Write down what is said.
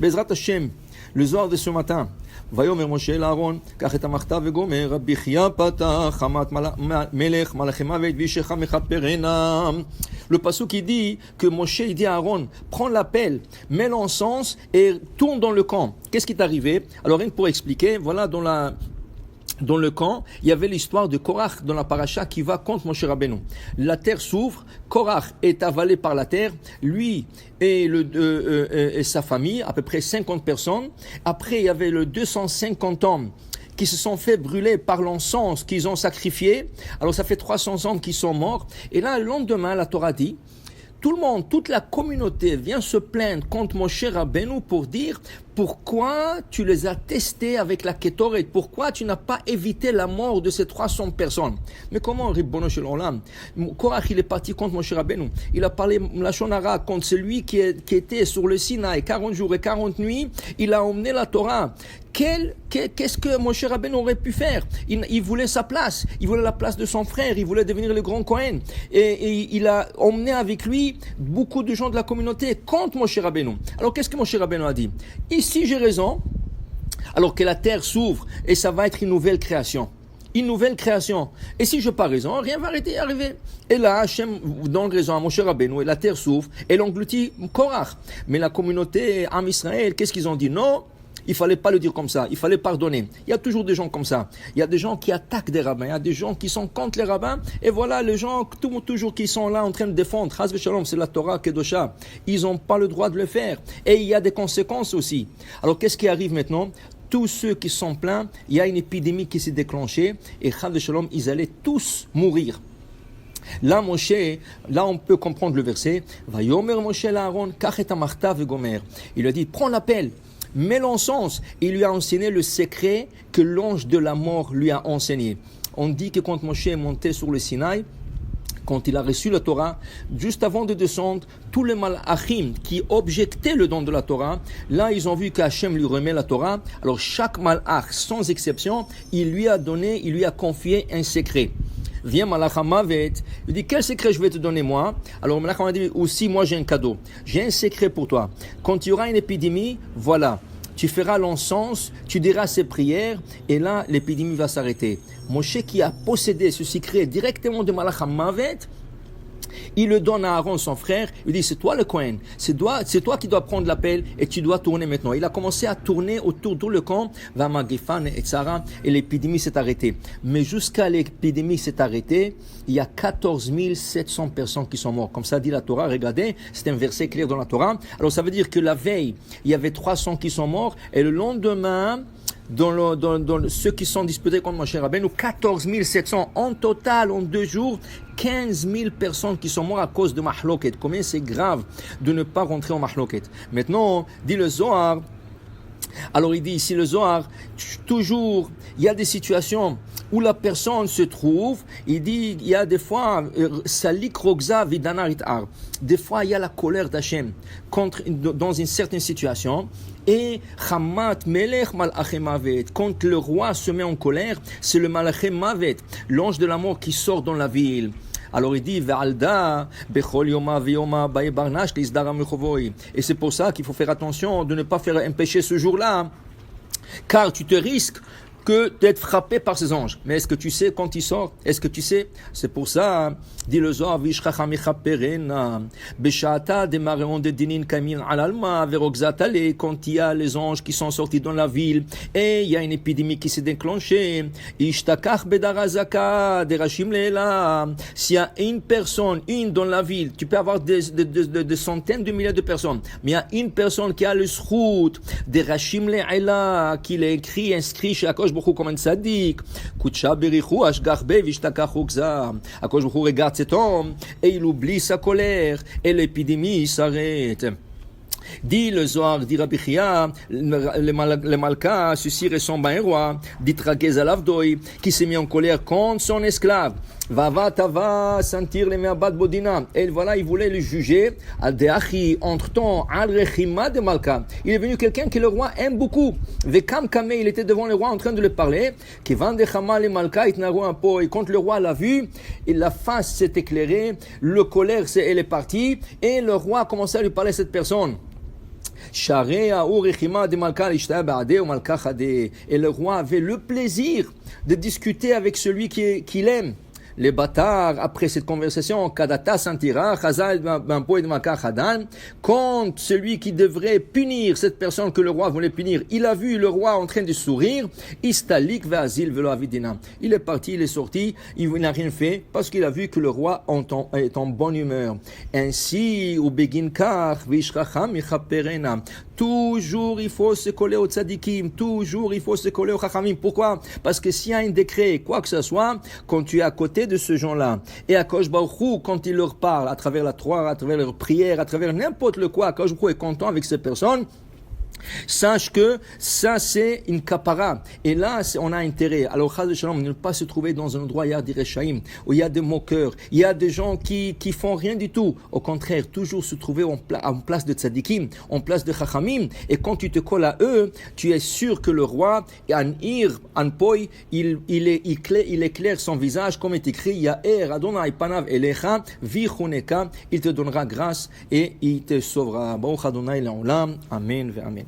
Bezrat Hashem, le Zohar de ce matin. ויאמר משה אל אהרון, קח את המכתב וגומר, רבי חייא פתח, חמת מלך מלאכי מוות ואישך מכפרנה. Le pasuk qui dit que Moshe dit à Aaron, prends l'appel, mets l'encens et tourne dans le camp. Qu'est-ce qui est arrivé? Alors rien que pour expliquer, voilà dans le camp, il y avait l'histoire de Korach dans la paracha qui va contre Moshe Rabbeinu. La terre s'ouvre, Korach est avalé par la terre, lui et sa famille, à peu près 50 personnes. Après, il y avait le 250 hommes qui se sont fait brûler par l'encens qu'ils ont sacrifié. Alors ça fait 300 hommes qui sont morts. Et là, le lendemain, la Torah dit, tout le monde, toute la communauté vient se plaindre contre Moshe Rabbeinu pour dire pourquoi tu les as testés avec la Kétoret, pourquoi tu n'as pas évité la mort de ces 300 personnes. Mais comment, Ribbono Shel Olam, Korach il est parti contre Moshe Rabbeinu, il a parlé Lashon Hara contre celui qui était sur le Sinaï 40 jours et 40 nuits, il a emmené la Torah. Qu'est-ce que Moshe Rabbeinu aurait pu faire? Il voulait sa place, il voulait la place de son frère, il voulait devenir le grand Kohen. Et il a emmené avec lui beaucoup de gens de la communauté contre Moshe Rabbeinu. Alors qu'est-ce que Moshe Rabbeinu a dit? Si j'ai raison, alors que la terre s'ouvre et ça va être une nouvelle création. Une nouvelle création. Et si je n'ai pas raison, rien va arriver. Et là, Hachem donne raison à Moshe Rabbeinu et la terre s'ouvre et l'engloutit Korach. Mais la communauté Am Israël, qu'est-ce qu'ils ont dit? Non, il ne fallait pas le dire comme ça, il fallait pardonner. Il y a toujours des gens comme ça. Il y a des gens qui attaquent des rabbins, il y a des gens qui sont contre les rabbins. Et voilà, les gens toujours qui sont là en train de défendre. Chas v'shalom, c'est la Torah Kedosha. Ils n'ont pas le droit de le faire. Et il y a des conséquences aussi. Alors qu'est-ce qui arrive maintenant? Tous ceux qui sont pleins, il y a une épidémie qui s'est déclenchée. Et Chas v'shalom, ils allaient tous mourir. Là, Moshe, là on peut comprendre le verset. Vayomer Moshe l'Aaron, kach et hamartav vegomer. Il lui a dit, prends l'appel. Mets l'encens. Il lui a enseigné le secret que l'ange de la mort lui a enseigné. On dit que quand Moshe est monté sur le Sinaï, quand il a reçu la Torah, juste avant de descendre, tous les malachim qui objectaient le don de la Torah, là ils ont vu qu'Hachem lui remet la Torah. Alors chaque malach, sans exception, il lui a confié un secret. Viens Malach HaMavet, il dit quel secret je vais te donner moi? Alors Malach HaMavet dit aussi moi j'ai un cadeau, j'ai un secret pour toi. Quand il y aura une épidémie, voilà, tu feras l'encens, tu diras ces prières et là l'épidémie va s'arrêter. Moshe qui a possédé ce secret directement de Malach HaMavet, il le donne à Aaron, son frère, il dit c'est toi le Kohen, c'est toi qui dois prendre l'appel et tu dois tourner maintenant. Il a commencé à tourner autour de le camp, et l'épidémie s'est arrêtée. Mais jusqu'à l'épidémie s'est arrêtée, il y a 14 700 personnes qui sont mortes. Comme ça dit la Torah, regardez, c'est un verset clair dans la Torah. Alors ça veut dire que la veille, il y avait 300 qui sont morts et le lendemain, dans ceux qui sont disputés contre Moshe Rabbeinu, 14 700 en total en 2 jours, 15 000 personnes qui sont mortes à cause de Mahloket. Combien c'est grave de ne pas rentrer en Mahloket. Maintenant, dit le Zohar, alors il dit ici le Zohar, toujours, il y a des situations où la personne se trouve, il dit, il y a des fois, Salik Rogza Vidanarit Ar, des fois il y a la colère d'Hachem dans une certaine situation, et Hamat Melech Malachim Mavet, quand le roi se met en colère, c'est le Malachim Mavet, l'ange de la mort qui sort dans la ville. Alors il dit Ve'alda bechol yoma v'yoma ba'ebarnash lizdara mechovoi. Et c'est pour ça qu'il faut faire attention de ne pas faire un péché ce jour-là, car tu te risques que d'être frappé par ces anges. Mais est-ce que tu sais quand ils sortent? Est-ce que tu sais? C'est pour ça, dit le Zohar, Vishchacha mechaperena, Beshata demareon de dinin kamin alalma, verogzatale, quand il y a les anges qui sont sortis dans la ville, et il y a une épidémie qui s'est déclenchée, Ishtakach bedarazaka, derashim leela, s'il y a une personne, dans la ville, tu peux avoir des centaines de milliers de personnes, mais il y a une personne qui a le srout, derashim leela, qui l'a écrit, inscrit chez Akosh comme un tzaddik, Kutsha berichu ashgach be vishtakach ukza. Akosh Baruch Hu regarde cet homme et il oublie sa colère et l'épidémie s'arrête. Dit le Zohar, dit Rabbi Chia, le Malka, ceci ressemble à un roi, dit Tragez Alavdoi, qui s'est mis en colère contre son esclave. Va sentir les me'abat bodina. Et voilà, il voulait le juger. Al deachi, entre-temps, al rechima de Malka. Il est venu quelqu'un que le roi aime beaucoup. Vekam kame, il était devant le roi en train de le parler. Kevan de chama le Malka, itnaru un po. Et quand le roi l'a vu, la face s'est éclairée, le colère elle est partie, et le roi a commencé à lui parler à cette personne. Et le roi avait le plaisir de discuter avec celui qu'il aime. Les bâtards, après cette conversation, Kadata sentira, Chazal ben poed makar hadan, quand celui qui devrait punir cette personne que le roi voulait punir, il a vu le roi en train de sourire, istalik ve'azil velo avidina. Il est parti, il est sorti, il n'a rien fait, parce qu'il a vu que le roi est en bonne humeur. Ainsi, ou begin kar, vishchacham yichaperena. Toujours il faut se coller au tzadikim, toujours il faut se coller au chachamim. Pourquoi? Parce que s'il y a un décret, quoi que ce soit, quand tu es à côté de ce gens-là, et Akadosh Baruch Hu, quand il leur parle, à travers la Torah, à travers leurs prières, à travers n'importe le quoi, Akadosh Baruch Hu est content avec ces personnes, sache que ça c'est une kapara. Et là, on a intérêt. Alors, Chaz Shalom, ne pas se trouver dans un endroit, il y a des rechaïm, où il y a des moqueurs, il y a des gens qui font rien du tout. Au contraire, toujours se trouver en place de tzadikim, en place de chachamim. Et quand tu te colles à eux, tu es sûr que le roi, an poi, il éclaire son visage, comme est écrit, Ya'er Adonai panav elecha, vichuneka, il te donnera grâce et il te sauvera. Baruch Adonai la'olam. Amen ve amen.